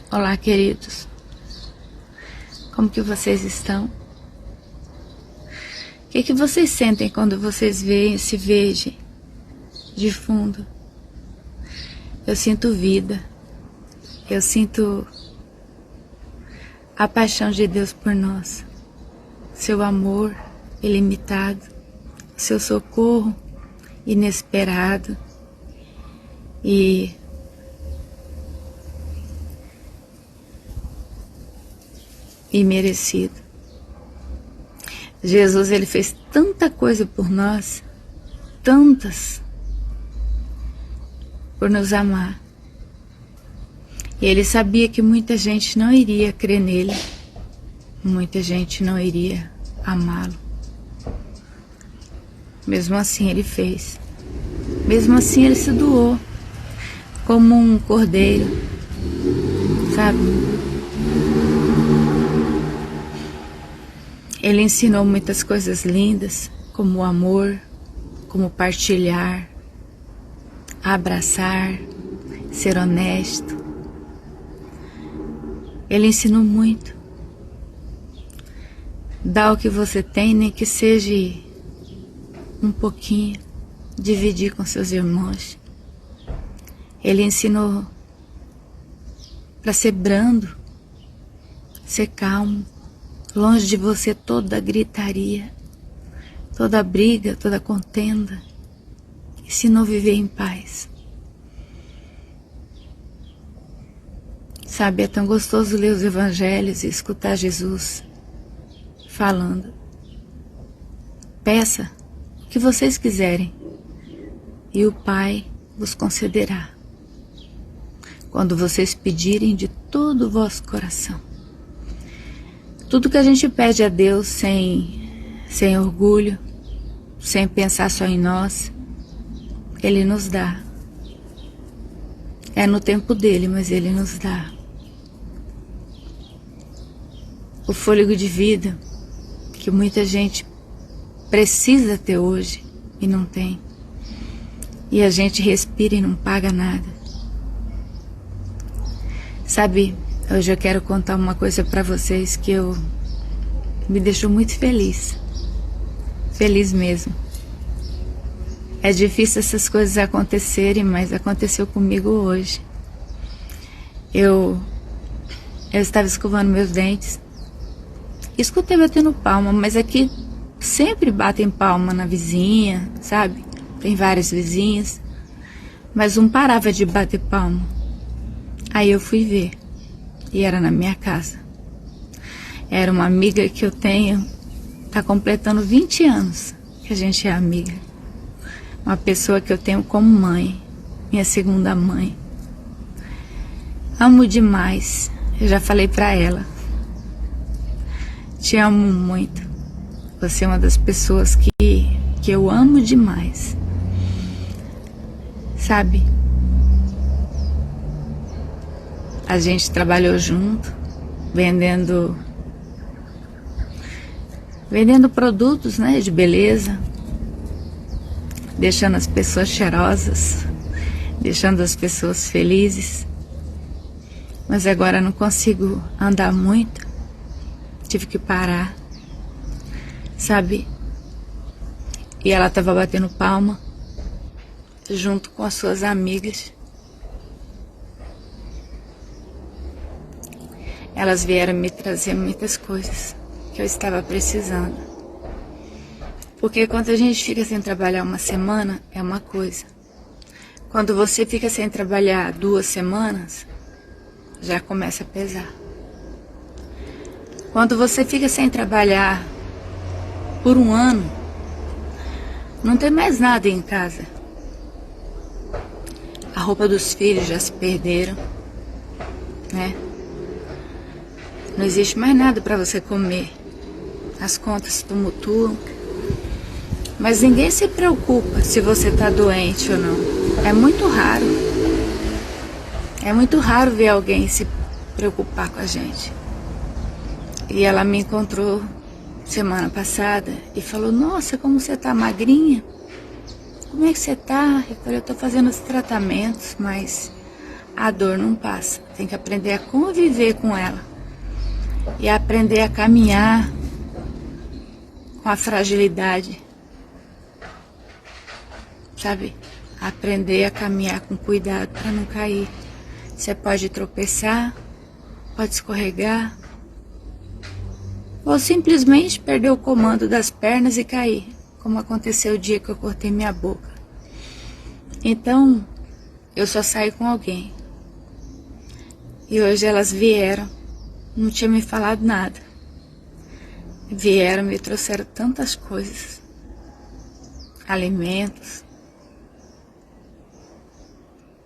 Olá, queridos. Como que vocês estão? O que vocês sentem quando vocês veem esse verde de fundo? Eu sinto vida. Eu sinto a paixão de Deus por nós. Seu amor ilimitado. Seu socorro inesperado. E merecido. Jesus, ele fez tanta coisa por nós, tantas, por nos amar. E ele sabia que muita gente não iria crer nele, muita gente não iria amá-lo. Mesmo assim ele fez. Mesmo assim ele se doou como um cordeiro, sabe? Ele ensinou muitas coisas lindas, como o amor, como partilhar, abraçar, ser honesto. Ele ensinou muito. Dá o que você tem, nem que seja um pouquinho, dividir com seus irmãos. Ele ensinou para ser brando, ser calmo. Longe de você toda gritaria, toda briga, toda contenda. Ensinou a viver em paz. Sabe, é tão gostoso ler os evangelhos e escutar Jesus falando. Peça o que vocês quiserem e o Pai vos concederá. Quando vocês pedirem de todo o vosso coração. Tudo que a gente pede a Deus sem orgulho, sem pensar só em nós, Ele nos dá. É no tempo dele, mas Ele nos dá. O fôlego de vida que muita gente precisa ter hoje e não tem. E a gente respira e não paga nada. Sabe, hoje eu quero contar uma coisa para vocês que me deixou muito feliz. Feliz mesmo. É difícil essas coisas acontecerem, mas aconteceu comigo hoje. Eu estava escovando meus dentes. Escutei batendo palma, mas aqui sempre batem palma na vizinha, sabe? Tem várias vizinhas. Mas não parava de bater palma. Aí eu fui ver. E era na minha casa. Era uma amiga que eu tenho, tá completando 20 anos que a gente é amiga. Uma pessoa que eu tenho como mãe, minha segunda mãe. Amo demais, eu já falei pra ela. Te amo muito. Você é uma das pessoas que eu amo demais. Sabe? A gente trabalhou junto, vendendo produtos, né, de beleza, deixando as pessoas cheirosas, deixando as pessoas felizes. Mas agora não consigo andar muito, tive que parar, sabe? E ela estava batendo palma, junto com as suas amigas. Elas vieram me trazer muitas coisas que eu estava precisando. Porque quando a gente fica sem trabalhar uma semana, é uma coisa. Quando você fica sem trabalhar 2 semanas, já começa a pesar. Quando você fica sem trabalhar por 1 ano, não tem mais nada em casa. A roupa dos filhos já se perderam, né? Não existe mais nada para você comer. As contas tumultuam. Mas ninguém se preocupa se você está doente ou não. É muito raro. É muito raro ver alguém se preocupar com a gente. E ela me encontrou semana passada e falou: nossa, como você tá magrinha. Como é que você tá? Eu falei: eu tô fazendo os tratamentos, mas a dor não passa. Tem que aprender a conviver com ela e aprender a caminhar com a fragilidade, sabe? Aprender a caminhar com cuidado para não cair. Você pode tropeçar, pode escorregar, ou simplesmente perder o comando das pernas e cair, como aconteceu o dia que eu cortei minha boca. Então, eu só saio com alguém. E hoje elas vieram, não tinha me falado nada. Vieram, me trouxeram tantas coisas, alimentos,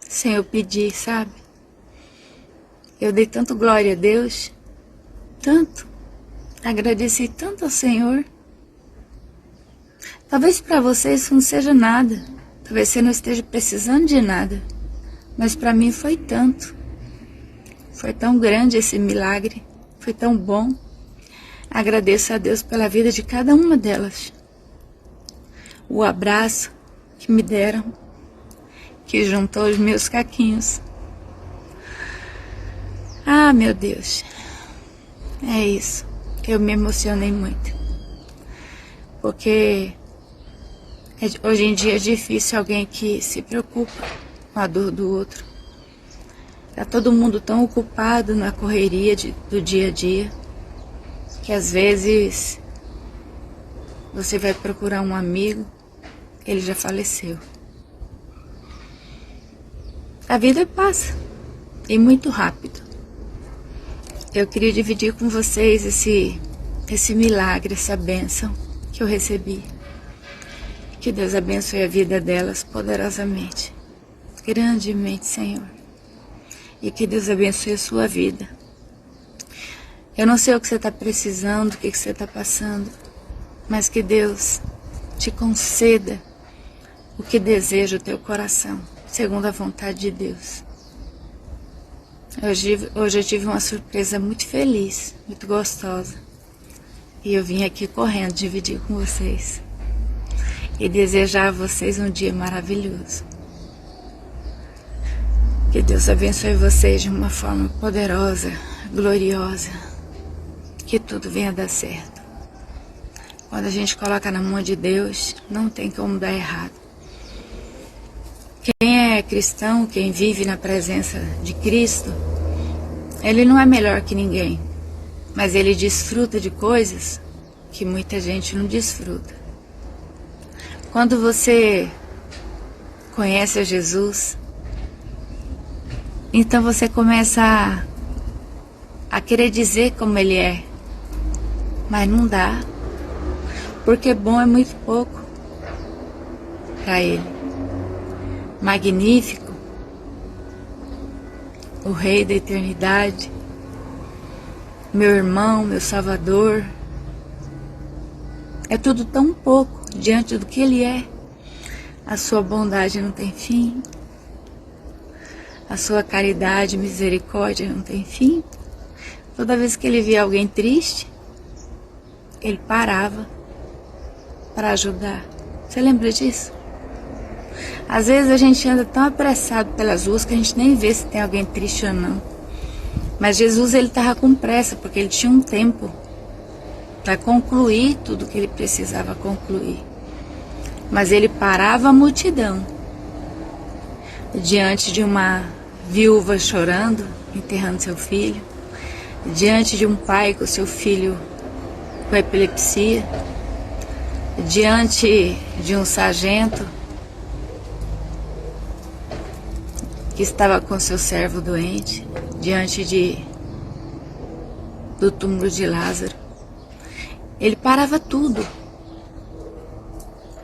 sem eu pedir, sabe? Eu dei tanto glória a Deus, tanto, agradeci tanto ao Senhor. Talvez para vocês isso não seja nada, talvez você não esteja precisando de nada, mas para mim foi tanto. Foi tão grande esse milagre, foi tão bom. Agradeço a Deus pela vida de cada uma delas. O abraço que me deram, que juntou os meus caquinhos. Ah, meu Deus, é isso. Eu me emocionei muito. Porque hoje em dia é difícil alguém que se preocupa com a dor do outro. Tá todo mundo tão ocupado na correria do dia a dia, que às vezes você vai procurar um amigo, ele já faleceu. A vida passa, e muito rápido. Eu queria dividir com vocês esse milagre, essa bênção que eu recebi. Que Deus abençoe a vida delas poderosamente, grandemente, Senhor. E que Deus abençoe a sua vida. Eu não sei o que você está precisando, o que você está passando, mas que Deus te conceda o que deseja o teu coração, segundo a vontade de Deus. Hoje eu tive uma surpresa muito feliz, muito gostosa. E eu vim aqui correndo dividir com vocês. E desejar a vocês um dia maravilhoso. Que Deus abençoe vocês de uma forma poderosa, gloriosa. Que tudo venha dar certo. Quando a gente coloca na mão de Deus, não tem como dar errado. Quem é cristão, quem vive na presença de Cristo, ele não é melhor que ninguém, mas ele desfruta de coisas que muita gente não desfruta. Quando você conhece a Jesus, então você começa a querer dizer como ele é, mas não dá, porque bom é muito pouco para ele. Magnífico, o Rei da eternidade, meu irmão, meu Salvador, é tudo tão pouco diante do que ele é. A sua bondade não tem fim, a sua caridade e misericórdia não tem fim. Toda vez que ele via alguém triste, ele parava para ajudar. Você lembra disso? Às vezes a gente anda tão apressado pelas ruas que a gente nem vê se tem alguém triste ou não. Mas Jesus, ele estava com pressa, porque ele tinha um tempo para concluir tudo que ele precisava concluir. Mas ele parava a multidão diante de uma viúva chorando, enterrando seu filho, diante de um pai com seu filho com epilepsia, diante de um sargento que estava com seu servo doente, diante do túmulo de Lázaro. Ele parava tudo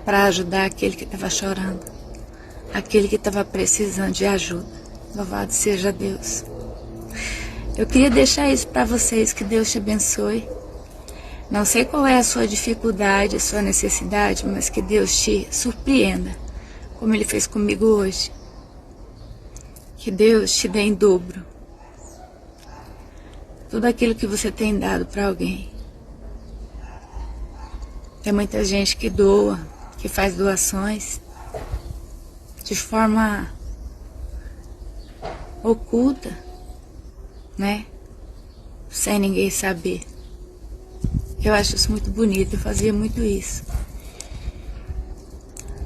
para ajudar aquele que estava chorando, aquele que estava precisando de ajuda. Louvado seja Deus. Eu queria deixar isso para vocês, que Deus te abençoe. Não sei qual é a sua dificuldade, a sua necessidade, mas que Deus te surpreenda, como Ele fez comigo hoje. Que Deus te dê em dobro tudo aquilo que você tem dado para alguém. Tem muita gente que doa, que faz doações de forma oculta, né? Sem ninguém saber. Eu acho isso muito bonito, eu fazia muito isso.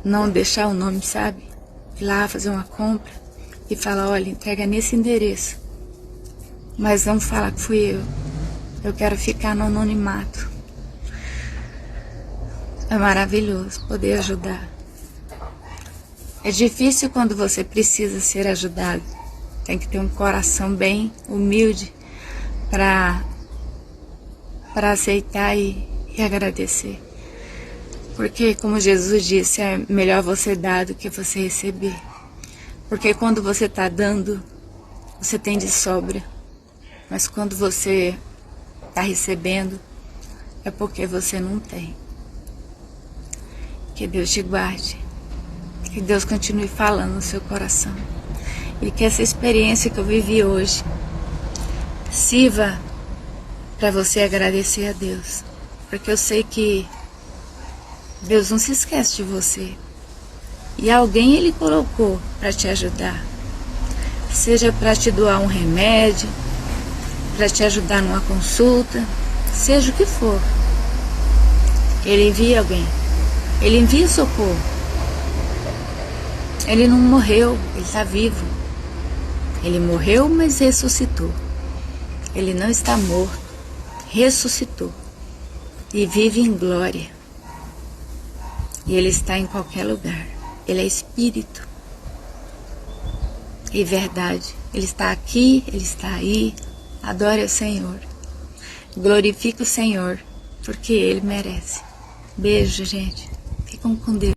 Não deixar o nome, sabe? Ir lá fazer uma compra e falar, olha, entrega nesse endereço. Mas não falar que fui eu. Eu quero ficar no anonimato. É maravilhoso poder ajudar. É difícil quando você precisa ser ajudado. Tem que ter um coração bem humilde para aceitar e agradecer. Porque, como Jesus disse, é melhor você dar do que você receber. Porque quando você está dando, você tem de sobra. Mas quando você está recebendo, é porque você não tem. Que Deus te guarde. Que Deus continue falando no seu coração. E que essa experiência que eu vivi hoje sirva para você agradecer a Deus. Porque eu sei que Deus não se esquece de você. E alguém Ele colocou para te ajudar. Seja para te doar um remédio, para te ajudar numa consulta, seja o que for. Ele envia alguém. Ele envia socorro. Ele não morreu, ele está vivo. Ele morreu, mas ressuscitou. Ele não está morto, ressuscitou. E vive em glória. E Ele está em qualquer lugar. Ele é Espírito. E verdade. Ele está aqui, Ele está aí. Adore o Senhor. Glorifique o Senhor, porque Ele merece. Beijo, gente. Fiquem com Deus.